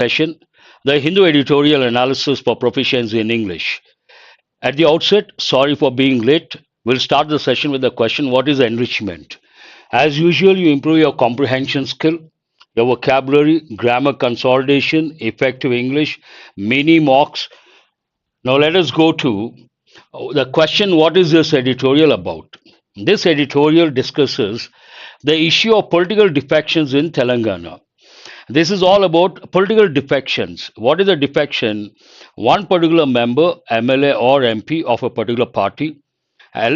session, the Hindu Editorial Analysis for Proficiency in English. At the outset, sorry for being late. We'll start the session with the question, what is enrichment? As usual, you improve your comprehension skill, your vocabulary, grammar consolidation, effective English, mini mocks. Now let us go to the question, what is this editorial about? This editorial discusses the issue of political defections in Telangana. This is all about political defections. What is a defection? One particular member, MLA or MP of a particular party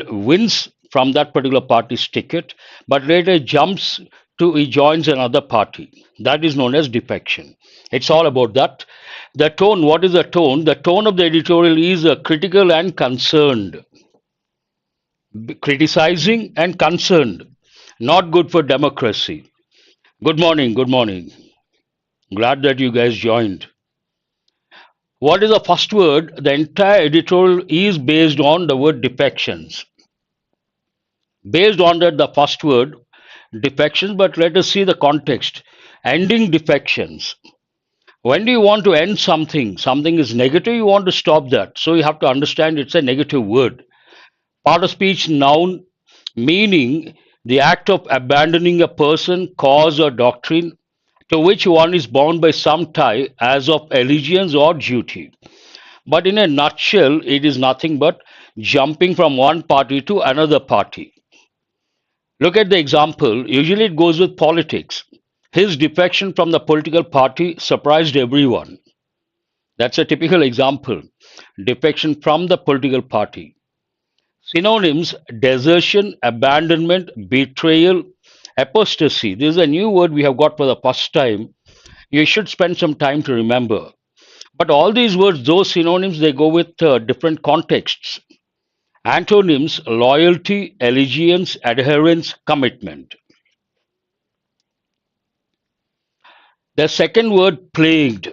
wins from that particular party's ticket, but later jumps to he joins another party. That is known as defection. It's all about that. The tone, what is the tone? The tone of the editorial is critical and concerned. Criticizing and concerned. Not good for democracy. Good morning, good morning. Glad that you guys joined. What is the first word? The entire editorial is based on the word defections. Based on that, the first word, defections, but let us see the context. Ending defections. When do you want to end something? Something is negative, you want to stop that. So you have to understand it's a negative word. Part of speech noun, meaning the act of abandoning a person, cause, or doctrine to which one is bound by some tie as of allegiance or duty. But in a nutshell, it is nothing but jumping from one party to another party. Look at the example. Usually it goes with politics. His defection from the political party surprised everyone. That's a typical example. Defection from the political party. Synonyms, desertion, abandonment, betrayal, apostasy. This is a new word we have got for the first time. You should spend some time to remember. But all these words, those synonyms, they go with different contexts. Antonyms, loyalty, allegiance, adherence, commitment. The second word, plagued.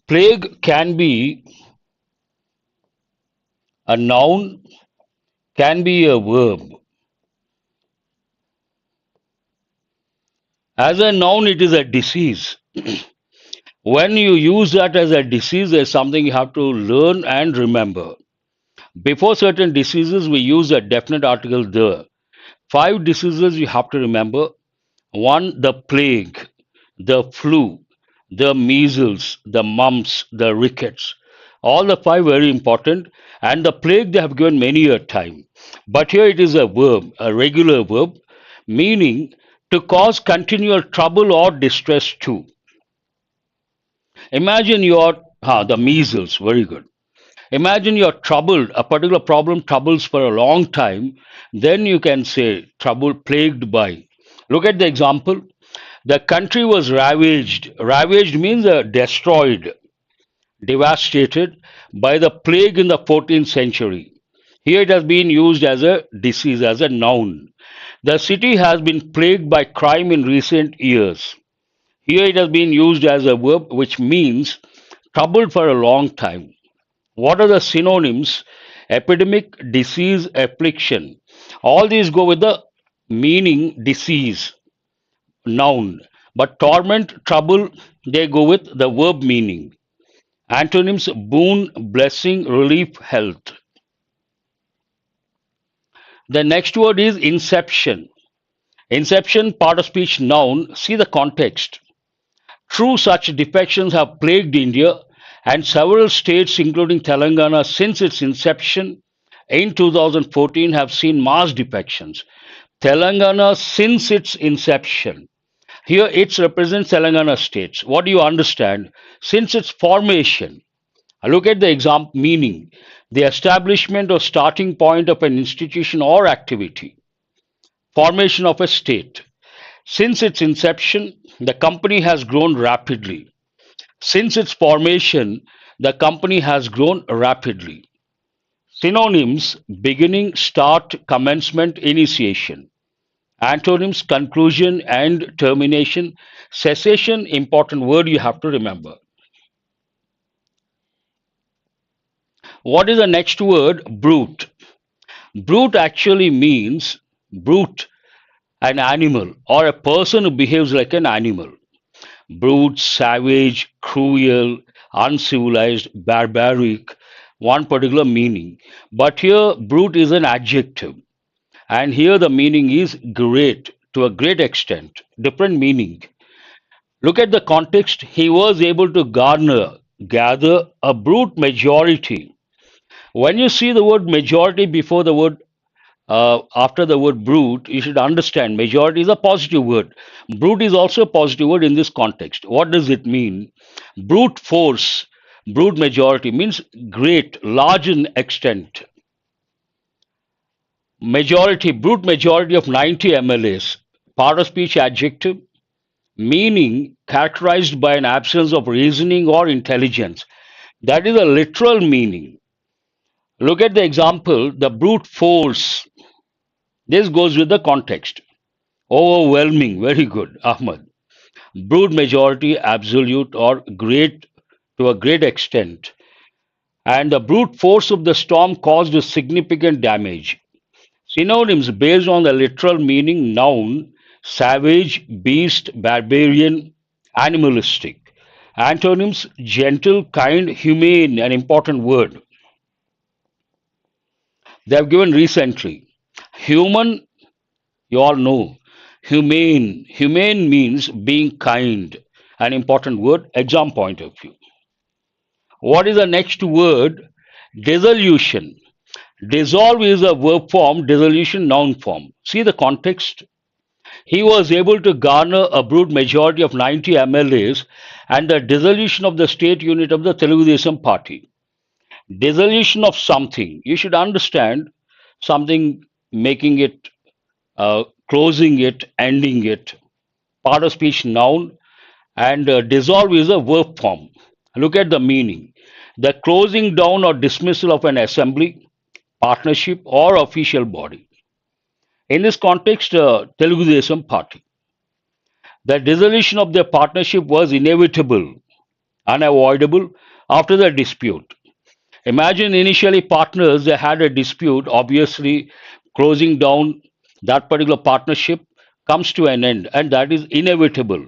Plague can be a noun, can be a verb. As a noun, it is a disease. When you use that as a disease, there's something you have to learn and remember. Before certain diseases, we use a definite article the. 5 diseases you have to remember. 1, the plague, the flu, the measles, the mumps, the rickets. All the 5 very important. And the plague they have given many a time. But here it is a verb, a regular verb, meaning to cause continual trouble or distress too. Imagine the measles, very good. Imagine you're troubled, a particular problem troubles for a long time, then you can say trouble plagued by. Look at the example. The country was ravaged. Ravaged means destroyed, devastated by the plague in the 14th century. Here it has been used as a disease, as a noun. The city has been plagued by crime in recent years. Here it has been used as a verb which means troubled for a long time. What are the synonyms? Epidemic, disease, affliction. All these go with the meaning disease, noun. But torment, trouble, they go with the verb meaning. Antonyms, boon, blessing, relief, health. The next word is inception. Inception, part of speech noun. See the context. True, such defections have plagued India and several states, including Telangana, since its inception in 2014 have seen mass defections. Telangana since its inception. Here it represents Telangana states. What do you understand? Since its formation. Look at the example meaning. The establishment or starting point of an institution or activity. Formation of a state. Since its inception, the company has grown rapidly. Since its formation, the company has grown rapidly. Synonyms, beginning, start, commencement, initiation. Antonyms, conclusion and termination. Cessation, important word you have to remember. What is the next word? Brute. Brute actually means brute, an animal or a person who behaves like an animal. brute, savage, cruel, uncivilized, barbaric, one particular meaning. But here, brute is an adjective, and here the meaning is great, to a great extent, different meaning. Look at the context. He was able to gather a brute majority. When you see the word majority before the word after the word brute, you should understand majority is a positive word. Brute is also a positive word in this context. What does it mean? Brute force, brute majority means great, large in extent. Majority, brute majority of 90 MLAs, part of speech adjective, meaning characterized by an absence of reasoning or intelligence. That is a literal meaning. Look at the example, the brute force. This goes with the context. Overwhelming, very good, Ahmad. Brute majority, absolute or great to a great extent. And the brute force of the storm caused a significant damage. Synonyms based on the literal meaning noun, savage, beast, barbarian, animalistic. Antonyms gentle, kind, humane, an important word. They have given recently. Human, you all know. Humane. Humane means being kind, an important word, exam point of view. What is the next word? Dissolution. Dissolve is a verb form, dissolution noun form. See the context. He was able to garner a brute majority of 90 MLAs and the dissolution of the state unit of the Telugu Desam party. Dissolution of something. You should understand something, making it, closing it, ending it. Part of speech noun, and dissolve is a verb form. Look at the meaning. The closing down or dismissal of an assembly, partnership, or official body. In this context, Telugu Desam party. The dissolution of their partnership was inevitable, unavoidable after the dispute. Imagine initially partners, they had a dispute, obviously closing down that particular partnership comes to an end, and that is inevitable.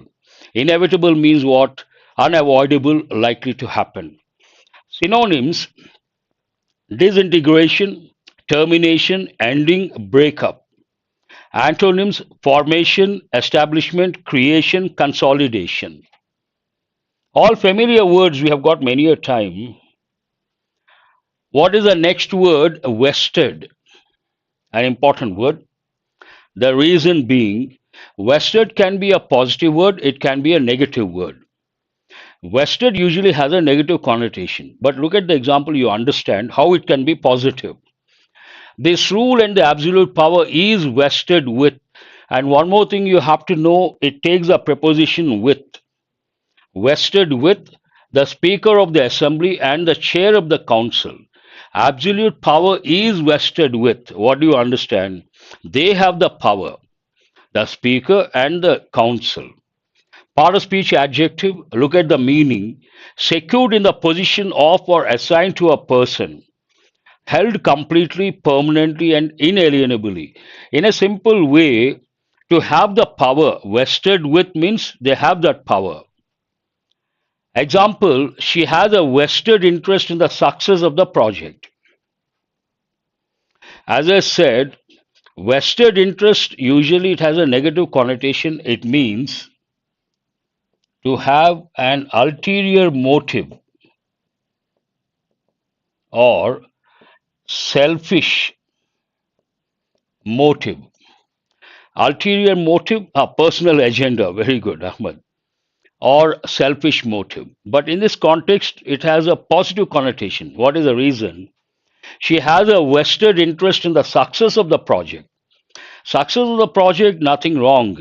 Inevitable means what? Unavoidable, likely to happen. Synonyms disintegration, termination, ending, breakup. Antonyms formation, establishment, creation, consolidation. All familiar words we have got many a time. What is the next word? Vested, an important word. The reason being, vested can be a positive word, it can be a negative word. Vested usually has a negative connotation, but look at the example, you understand how it can be positive. This rule and the absolute power is vested with, and one more thing you have to know, it takes a preposition with. Vested with the Speaker of the Assembly and the Chair of the Council. Absolute power is vested with. What do you understand? They have the power, the Speaker and the Council. Part of speech adjective, look at the meaning. Secured in the position of or assigned to a person. Held completely, permanently, and inalienably. In a simple way, to have the power vested with means they have that power. Example, she has a vested interest in the success of the project. As I said, vested interest usually it has a negative connotation. It means to have an ulterior motive or selfish motive. Ulterior motive, a personal agenda. Very good, Ahmed. Or selfish motive. But in this context, it has a positive connotation. What is the reason? She has a vested interest in the success of the project. Success of the project, nothing wrong.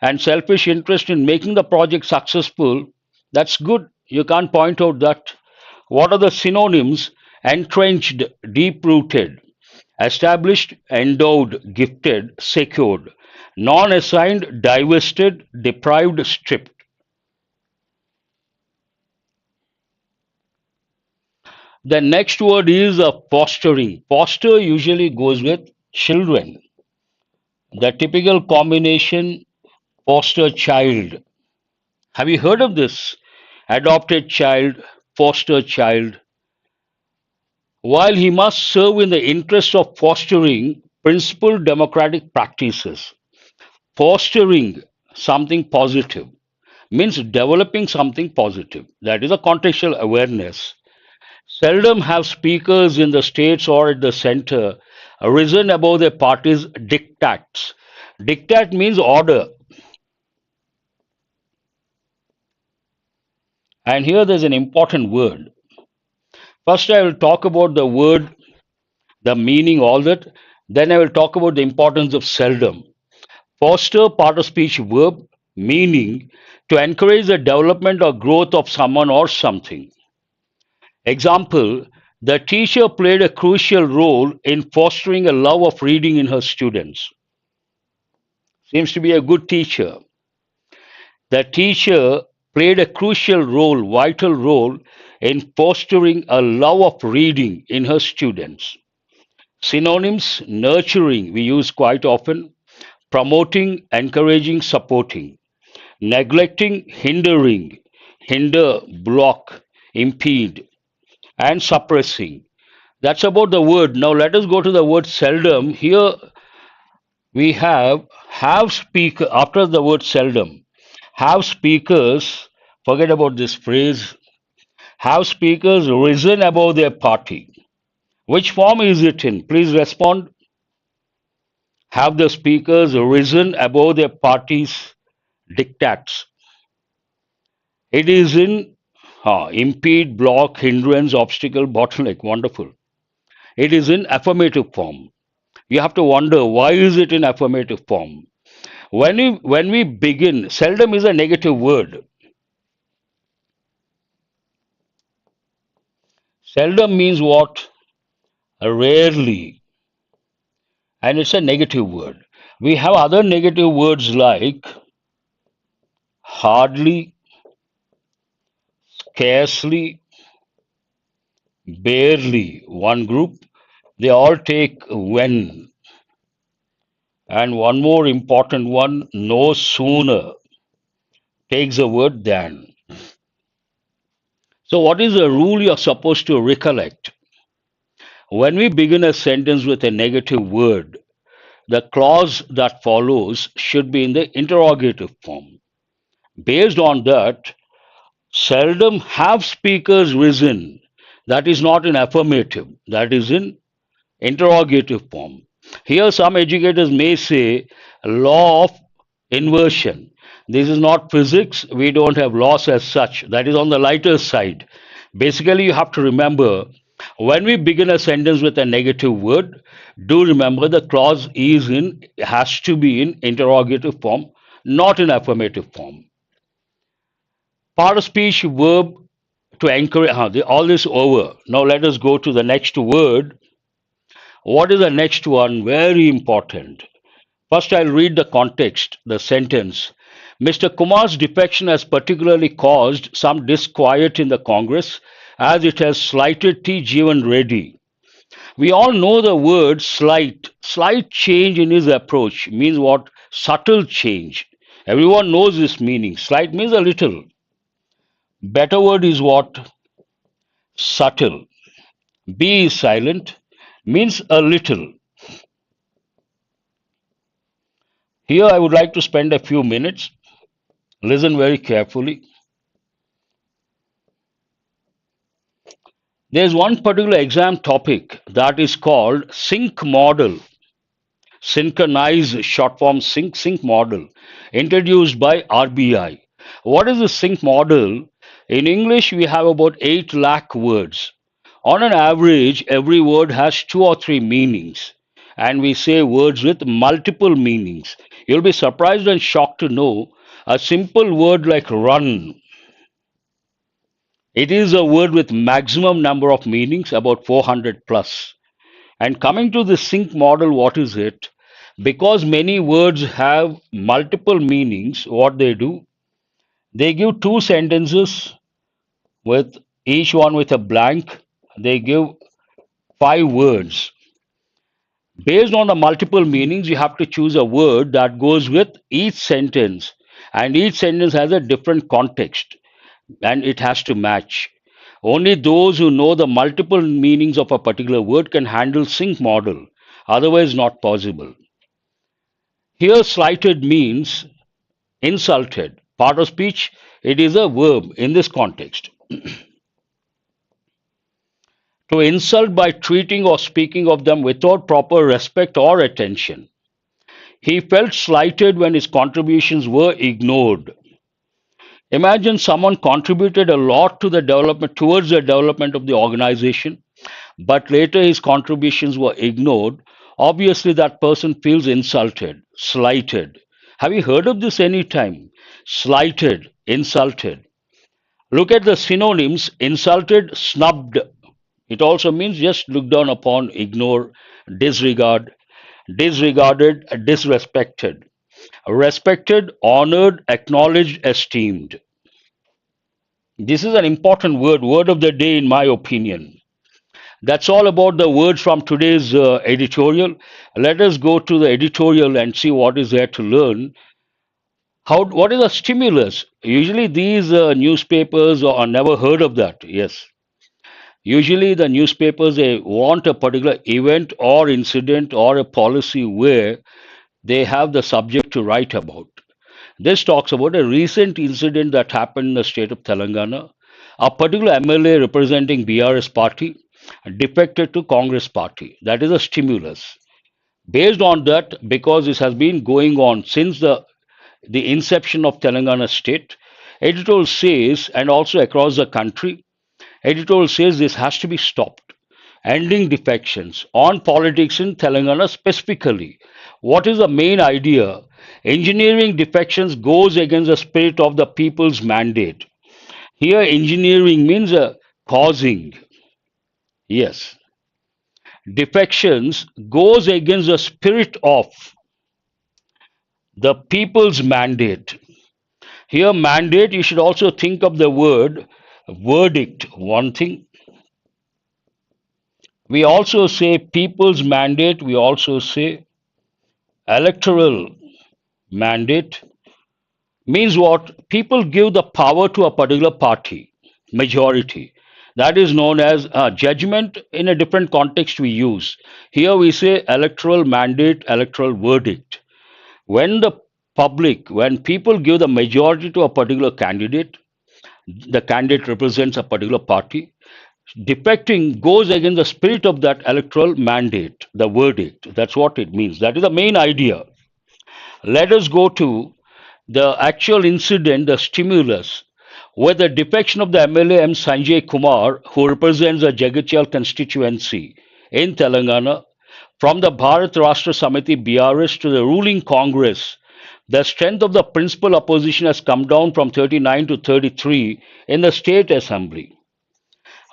And selfish interest in making the project successful, that's good. You can't point out that. What are the synonyms? Entrenched, deep rooted, established, endowed, gifted, secured, non assigned, divested, deprived, stripped. The next word is fostering. Foster usually goes with children. The typical combination foster child. Have you heard of this? Adopted child, foster child. While he must serve in the interest of fostering principled democratic practices, fostering something positive means developing something positive. That is a contextual awareness. Seldom have speakers in the states or at the center risen above their party's diktats. Diktat means order. And here there's an important word. First, I will talk about the word, the meaning, all that. Then I will talk about the importance of seldom. Foster, part of speech verb, meaning to encourage the development or growth of someone or something. Example, the teacher played a crucial role in fostering a love of reading in her students. Seems to be a good teacher. The teacher played a crucial role, vital role in fostering a love of reading in her students. Synonyms, nurturing, we use quite often, promoting, encouraging, supporting, neglecting, hindering, hinder, block, impede, and suppressing. That's about the word. Now let us go to the word seldom. Here we have speak after the word seldom. Have speakers, forget about this phrase, have speakers risen above their party. Which form is it in? Please respond. Have the speakers risen above their party's diktats? It is in impede, block, hindrance, obstacle, bottleneck. Wonderful. It is in affirmative form. You have to wonder why is it in affirmative form? When we begin, seldom is a negative word. Seldom means what? Rarely. And it's a negative word. We have other negative words like hardly, scarcely, barely. One group, they all take when. And one more important one, no sooner, takes the word than. So, what is the rule you're supposed to recollect? When we begin a sentence with a negative word, the clause that follows should be in the interrogative form. Based on that, seldom have speakers risen. That is not in affirmative, that is in interrogative form. Here, some educators may say law of inversion. This is not physics, we don't have laws as such. That is on the lighter side. Basically, you have to remember when we begin a sentence with a negative word, do remember the clause is in, has to be in interrogative form, not in affirmative form. Part of speech verb to encourage, all this over. Now let us go to the next word. What is the next one? Very important. First, I'll read the context, the sentence. Mr. Kumar's defection has particularly caused some disquiet in the Congress as it has slighted T. Jeevan Reddy. We all know the word slight. Slight change in his approach means what? Subtle change. Everyone knows this meaning. Slight means a little. Better word is what? Subtle. B is silent, means a little. Here I would like to spend a few minutes. Listen very carefully. There is one particular exam topic that is called sync model. Synchronized short form sync model, introduced by RBI. What is the sync model? In English, we have about 8 lakh words. On an average, every word has 2 or 3 meanings, and we say words with multiple meanings. You'll be surprised and shocked to know a simple word like run. It is a word with maximum number of meanings, about 400 plus. And coming to the sync model, what is it? Because many words have multiple meanings, what they do, they give 2 sentences with each one with a blank. They give 5 words. Based on the multiple meanings, you have to choose a word that goes with each sentence and each sentence has a different context and it has to match. Only those who know the multiple meanings of a particular word can handle sync model, otherwise not possible. Here slighted means insulted. Part of speech, it is a verb in this context. To insult by treating or speaking of them without proper respect or attention. He felt slighted when his contributions were ignored. Imagine someone contributed a lot to the development towards the development of the organization, but later his contributions were ignored. Obviously, that person feels insulted, slighted. Have you heard of this any time? Slighted, insulted. Look at the synonyms insulted, snubbed. It also means just look down upon, ignore, disregard, disregarded, disrespected. Respected, honored, acknowledged, esteemed. This is an important word of the day, in my opinion. That's all about the words from today's editorial. Let us go to the editorial and see what is there to learn. What is a stimulus? Usually, these newspapers are never heard of that. Yes. Usually, the newspapers they want a particular event or incident or a policy where they have the subject to write about. This talks about a recent incident that happened in the state of Telangana. A particular MLA representing BRS party defected to Congress party. That is a stimulus. Based on that, because this has been going on since the inception of Telangana state, editorial says, and also across the country, editorial says this has to be stopped. Ending defections on politics in Telangana specifically. What is the main idea? Engineering defections goes against the spirit of the people's mandate. Here, engineering means causing. Yes. Defections goes against the spirit of the people's mandate. Here, mandate, you should also think of the word verdict, one thing. We also say people's mandate, we also say electoral mandate. Means what? People give the power to a particular party, majority. That is known as judgment. In a different context we use. Here we say electoral mandate, electoral verdict. When the public, when people give the majority to a particular candidate, the candidate represents a particular party, defecting goes against the spirit of that electoral mandate, the verdict. That's what it means. That is the main idea. Let us go to the actual incident, the stimulus, where the defection of the MLA M. Sanjay Kumar, who represents the Jagatyal constituency in Telangana, from the Bharat Rashtra Samiti BRS to the ruling Congress, the strength of the principal opposition has come down from 39 to 33 in the state assembly.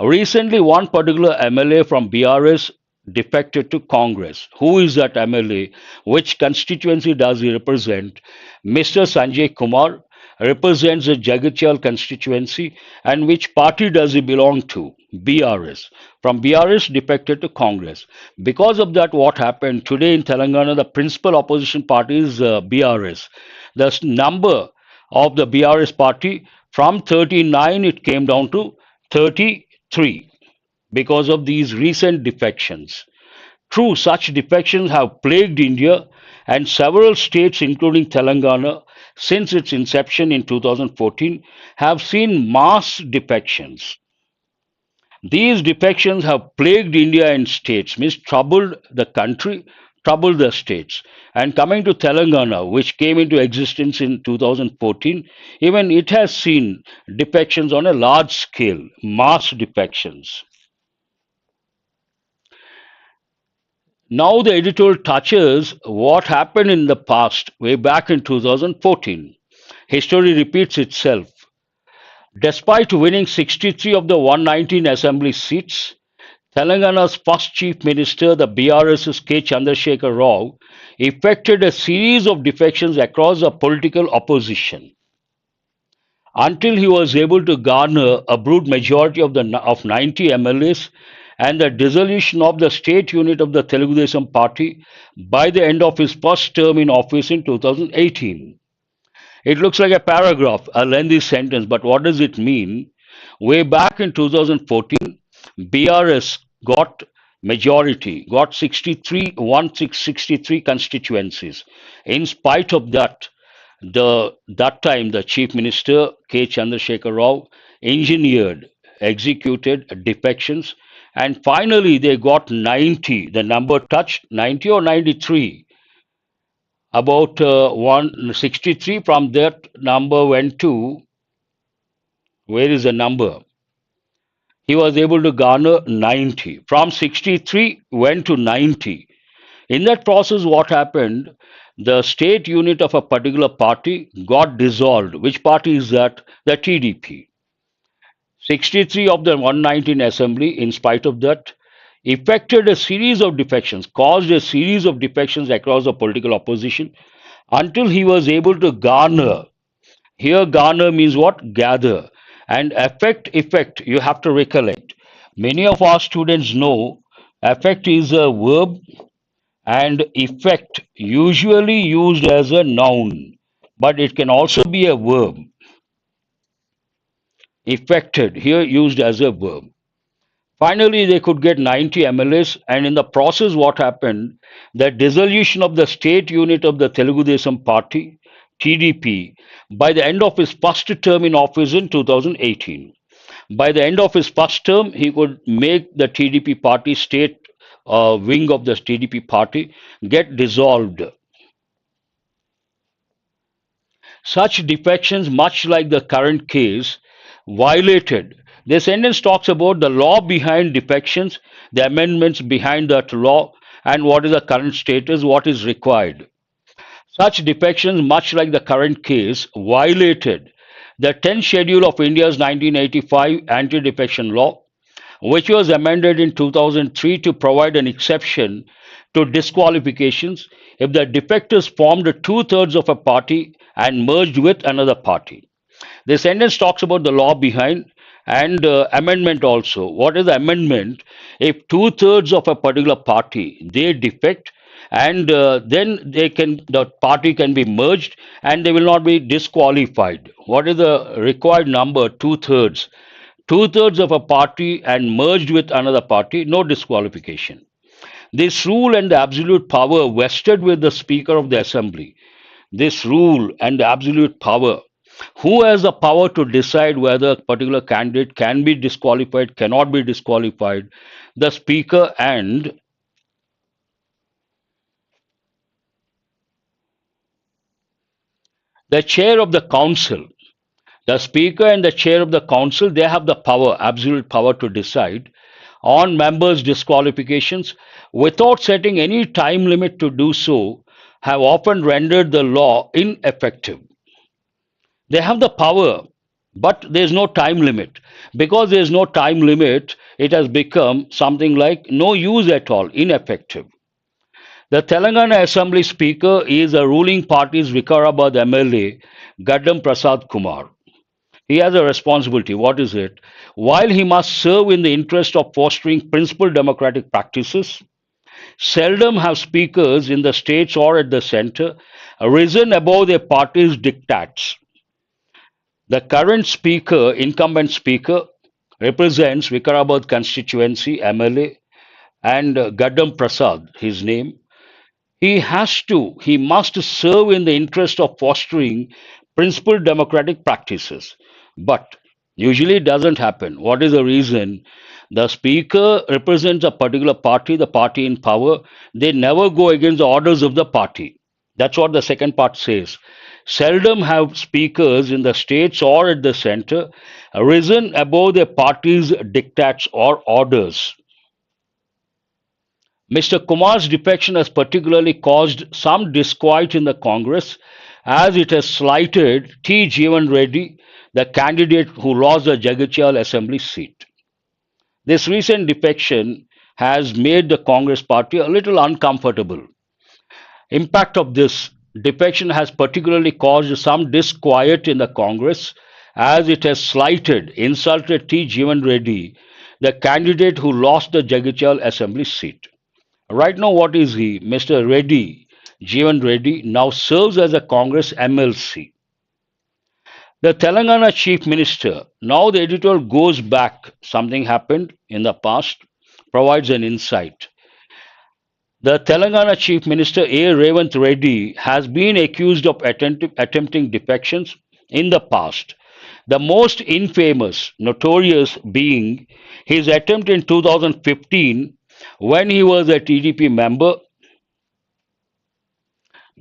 Recently, one particular MLA from BRS defected to Congress. Who is that MLA? Which constituency does he represent? Mr. Sanjay Kumar represents the Jagatyal constituency. And which party does he belong to? BRS. From BRS defected to Congress. Because of that, what happened today in Telangana, the principal opposition party is BRS. The number of the BRS party from 39, it came down to 33 because of these recent defections. True, such defections have plagued India and several states, including Telangana, since its inception in 2014, have seen mass defections. These defections have plagued India and states, means troubled the country, troubled the states. And coming to Telangana, which came into existence in 2014, even it has seen defections on a large scale, mass defections. Now the editorial touches what happened in the past, way back in 2014. History repeats itself. Despite winning 63 of the 119 assembly seats, Telangana's first chief minister, the BRS's K. Chandrasekhar Rao, effected a series of defections across the political opposition until he was able to garner a broad majority of 90 MLAs and the dissolution of the state unit of the Telugu party by the end of his first term in office in 2018. It looks like a paragraph, a lengthy sentence, but what does it mean? Way back in 2014, BRS got majority, got 63 constituencies. In spite of that, that time the Chief Minister K. Chandrasekhar Rao engineered, executed defections, and finally they got 90. The number touched 90 or 93. About 163 from that number went to, where is the number? He was able to garner 90. From 63 went to 90. In that process, what happened? The state unit of a particular party got dissolved. Which party is that? The TDP. 63 of the 119 assembly, in spite of that, effected a series of defections, caused a series of defections across the political opposition until he was able to garner. Here, garner means what? Gather. And effect, you have to recollect. Many of our students know affect is a verb and effect usually used as a noun, but it can also be a verb. Effected, here used as a verb. Finally, they could get 90 MLAs, and in the process, what happened? The dissolution of the state unit of the Telugu Desam Party, TDP, by the end of his first term in office in 2018. By the end of his first term, he could make the TDP party, state wing of the TDP party, get dissolved. Such defections, much like the current case, violated. The sentence talks about the law behind defections, the amendments behind that law, and what is the current status, what is required. Such defections, much like the current case, violated the 10th schedule of India's 1985 anti-defection law, which was amended in 2003 to provide an exception to disqualifications if the defectors formed two-thirds of a party and merged with another party. The sentence talks about the law behind and amendment also. What is the amendment? If two-thirds of a particular party they defect, and then the party can be merged and they will not be disqualified. What is the required number? Two-thirds. Two-thirds of a party and merged with another party, no disqualification. This rule and the absolute power vested with the Speaker of the Assembly. This rule and the absolute power. Who has the power to decide whether a particular candidate can be disqualified, cannot be disqualified? The Speaker and the Chair of the Council. The Speaker and the Chair of the Council, they have the power, absolute power to decide on members' disqualifications without setting any time limit to do so, have often rendered the law ineffective. They have the power, but there's no time limit. Because there's no time limit, it has become something like no use at all, ineffective. The Telangana Assembly Speaker is the ruling party's Vikarabad MLA, Gaddam Prasad Kumar. He has a responsibility. What is it? While he must serve in the interest of fostering principled democratic practices, seldom have speakers in the states or at the center risen above their party's diktats. The current speaker, incumbent speaker, represents Vikarabad constituency MLA and Gaddam Prasad, his name. He must serve in the interest of fostering principled democratic practices. But usually it doesn't happen. What is the reason? The speaker represents a particular party, the party in power. They never go against the orders of the party. That's what the second part says. Seldom have speakers in the states or at the center risen above their party's diktats or orders. Mr. Kumar's defection has particularly caused some disquiet in the Congress as it has slighted T. Jeevan Reddy, the candidate who lost the Jagatyal Assembly seat. This recent defection has made the Congress party a little uncomfortable. Impact of this defection has particularly caused some disquiet in the Congress as it has slighted, insulted T. Jeevan Reddy, the candidate who lost the Jagatyal Assembly seat. Right now, what is he? Mr. Reddy, Jeevan Reddy, now serves as a Congress MLC. The Telangana Chief Minister, now the editorial goes back, something happened in the past, provides an insight. The Telangana Chief Minister A. Revant Reddy has been accused of attempting defections in the past. The most infamous, notorious being his attempt in 2015 when he was a TDP member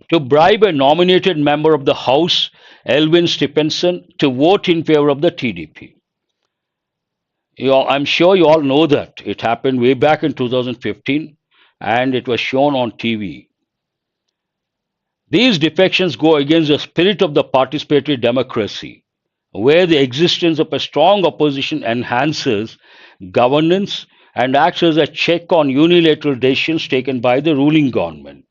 to bribe a nominated member of the House, Elvin Stephenson, to vote in favor of the TDP. I'm sure you all know that. It happened way back in 2015 and it was shown on TV. These defections go against the spirit of the participatory democracy, where the existence of a strong opposition enhances governance and acts as a check on unilateral decisions taken by the ruling government.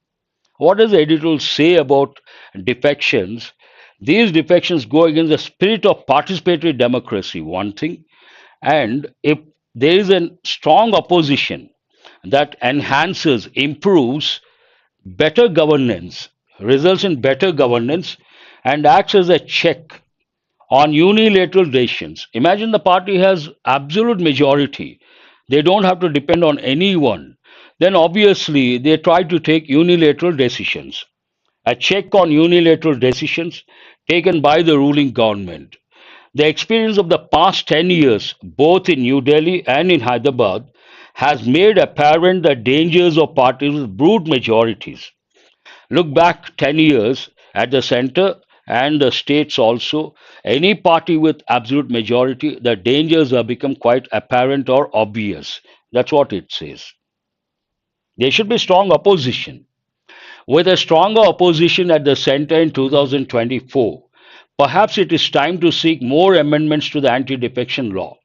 What does the editorial say about defections? These defections go against the spirit of participatory democracy, one thing, and if there is a strong opposition that enhances, improves better governance, results in better governance, and acts as a check on unilateral decisions. Imagine the party has absolute majority. They don't have to depend on anyone. Then obviously they try to take unilateral decisions. A check on unilateral decisions taken by the ruling government. The experience of the past 10 years, both in New Delhi and in Hyderabad, has made apparent the dangers of parties with brute majorities. Look back 10 years at the center and the states also. Any party with absolute majority, the dangers have become quite apparent or obvious. That's what it says. There should be strong opposition. With a stronger opposition at the center in 2024, perhaps it is time to seek more amendments to the anti defection law.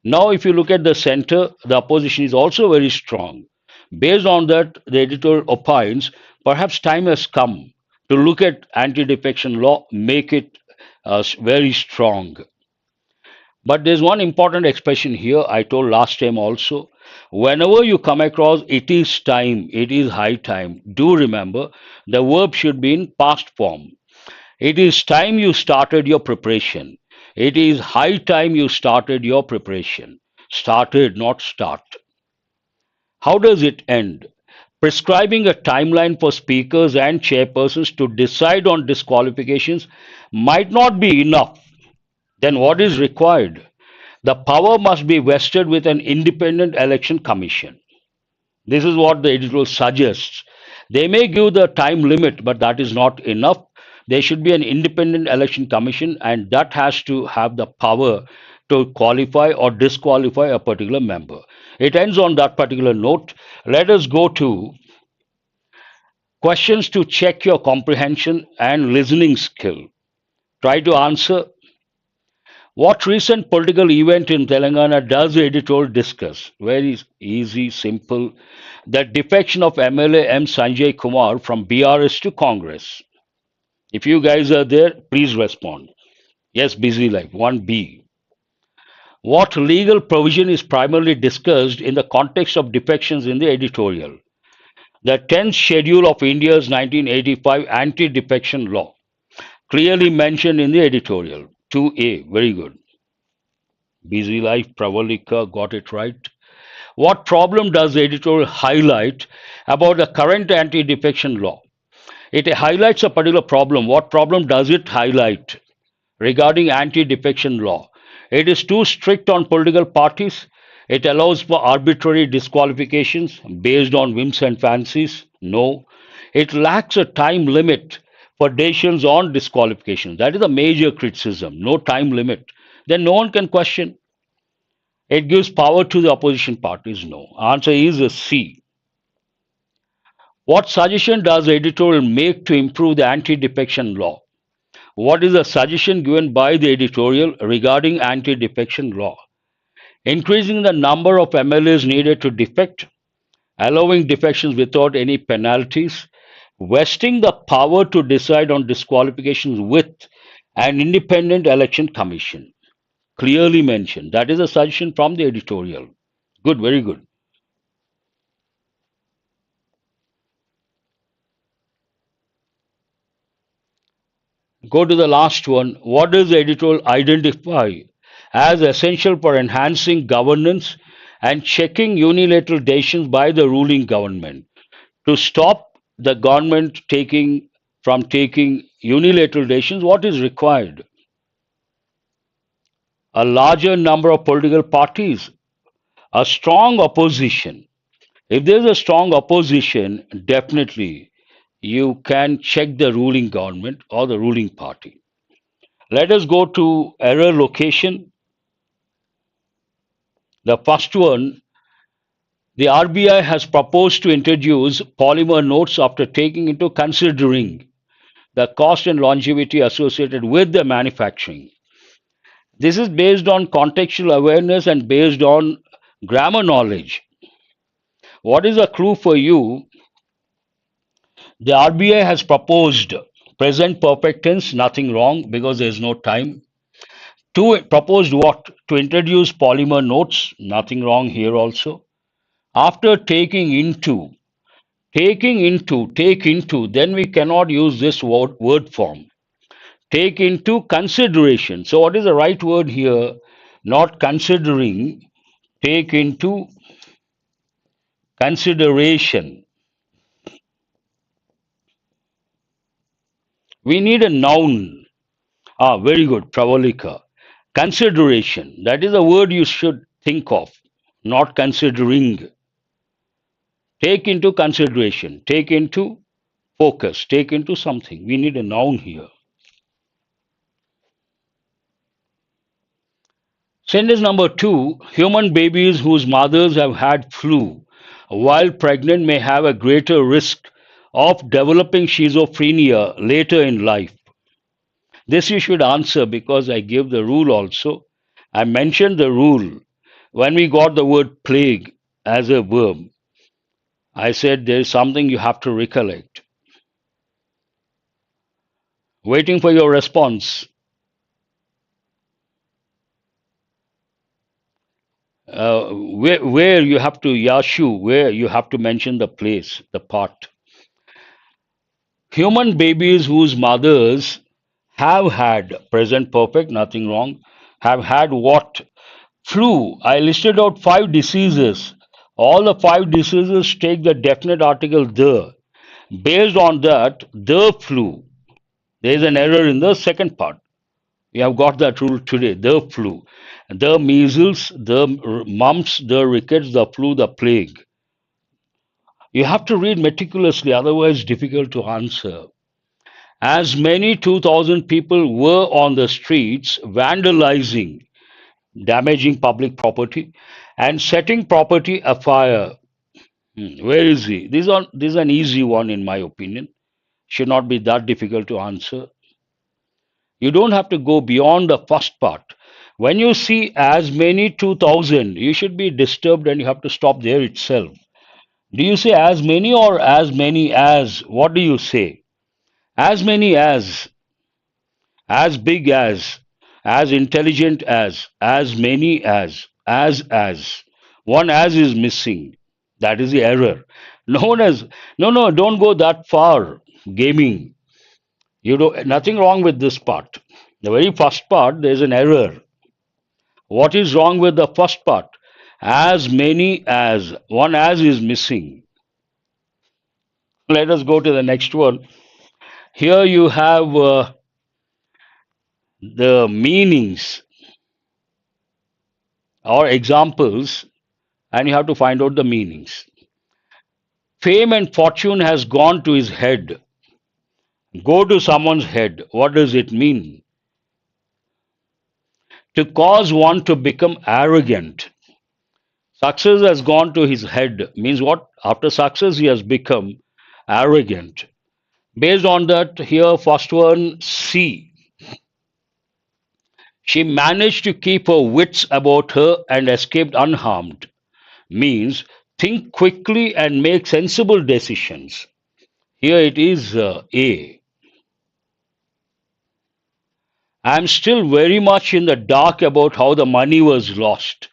Now, if you look at the center, the opposition is also very strong. Based on that, the editor opines perhaps time has come to look at anti defection law, make it very strong. But there's one important expression here I told last time also. Whenever you come across it is time, it is high time, do remember the verb should be in past form. It is time you started your preparation. It is high time you started your preparation. Started, not start. How does it end? Prescribing a timeline for speakers and chairpersons to decide on disqualifications might not be enough. Then what is required? The power must be vested with an independent election commission. This is what the editorial suggests. They may give the time limit, but that is not enough. There should be an independent election commission, and that has to have the power to qualify or disqualify a particular member. It ends on that particular note. Let us go to questions to check your comprehension and listening skill. Try to answer. What recent political event in Telangana does the editorial discuss? Very easy, simple. The defection of MLA M. Sanjay Kumar from BRS to Congress. If you guys are there, please respond. Yes, busy life. 1B. What legal provision is primarily discussed in the context of defections in the editorial? The 10th schedule of India's 1985 anti-defection law, clearly mentioned in the editorial. 2A, very good. Busy life, Pravalika got it right. What problem does the editorial highlight about the current anti-defection law? It highlights a particular problem. What problem does it highlight regarding anti-defection law? It is too strict on political parties. It allows for arbitrary disqualifications based on whims and fancies. No. It lacks a time limit for decisions on disqualification. That is a major criticism. No time limit. Then no one can question. It gives power to the opposition parties. No. Answer is a C. What suggestion does the editorial make to improve the anti-defection law? What is the suggestion given by the editorial regarding anti-defection law? Increasing the number of MLAs needed to defect, allowing defections without any penalties, vesting the power to decide on disqualifications with an independent election commission. Clearly mentioned. That is a suggestion from the editorial. Good, very good. Go to the last one. What does the editorial identify as essential for enhancing governance and checking unilateral decisions by the ruling government? To stop the government taking unilateral decisions, what is required? A larger number of political parties, a strong opposition. If there's a strong opposition, definitely you can check the ruling government or the ruling party. Let us go to error location. The first one, the RBI has proposed to introduce polymer notes after taking into considering the cost and longevity associated with the manufacturing. This is based on contextual awareness and based on grammar knowledge. What is a clue for you? The RBI has proposed present perfect tense, nothing wrong because there is no time. To proposed what? To introduce polymer notes, nothing wrong here also. After take into, then we cannot use this word form. Take into consideration. So, what is the right word here? Not considering, take into consideration. We need a noun. Ah, very good, Pravalika. Consideration. That is a word you should think of, not considering. Take into consideration. Take into focus. Take into something. We need a noun here. Sentence number 2, human babies whose mothers have had flu while pregnant may have a greater risk of developing schizophrenia later in life. This you should answer because I gave the rule also. I mentioned the rule when we got the word plague as a verb. I said there is something you have to recollect. Waiting for your response. Where you have to Yashu, where you have to mention the place, the part. Human babies whose mothers have had, present perfect, nothing wrong, have had what? Flu. I listed out 5 diseases. All the 5 diseases take the definite article the. Based on that, the flu. There is an error in the second part. We have got that rule today. The flu. The measles, the mumps, the rickets, the flu, the plague. You have to read meticulously, otherwise difficult to answer. As many 2,000 people were on the streets vandalizing, damaging public property, and setting property afire. Where is he? This is an easy one in my opinion. Should not be that difficult to answer. You don't have to go beyond the first part. When you see as many 2,000, you should be disturbed and you have to stop there itself. Do you say as many or as many as? What do you say? As many as big as intelligent as many as. One as is missing. That is the error. No one has, no, don't go that far. Gaming. You do nothing wrong with this part. The very first part, there is an error. What is wrong with the first part? As many as. One as is missing. Let us go to the next one. Here you have the meanings or examples, and you have to find out the meanings. Fame and fortune has gone to his head. Go to someone's head. What does it mean? To cause one to become arrogant. Success has gone to his head means what? After success, he has become arrogant. Based on that, here, first one, C. She managed to keep her wits about her and escaped unharmed. Means think quickly and make sensible decisions. Here it is A. I am still very much in the dark about how the money was lost.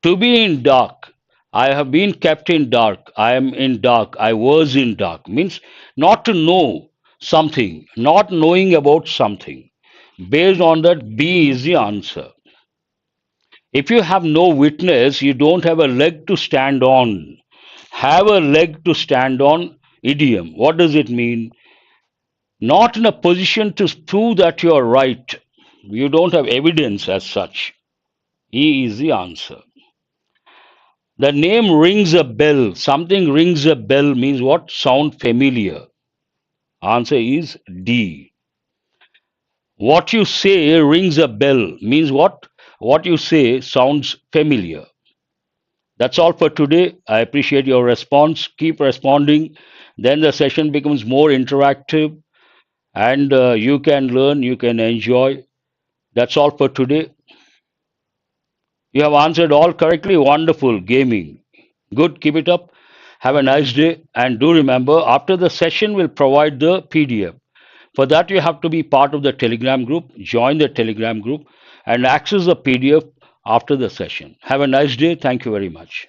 To be in dark. I have been kept in dark. I am in dark. I was in dark. Means not to know something, not knowing about something. Based on that, B is the answer. If you have no witness, you don't have a leg to stand on. Have a leg to stand on, idiom. What does it mean? Not in a position to prove that you are right. You don't have evidence as such. E is the answer. The name rings a bell. Something rings a bell means what? Sound familiar. Answer is D. What you say rings a bell means what? What you say sounds familiar. That's all for today. I appreciate your response. Keep responding. Then the session becomes more interactive and you can learn, you can enjoy. That's all for today. You have answered all correctly. Wonderful gaming. Good. Keep it up. Have a nice day. And do remember, after the session, we'll provide the PDF. For that, you have to be part of the Telegram group, join the Telegram group, and access the PDF after the session. Have a nice day. Thank you very much.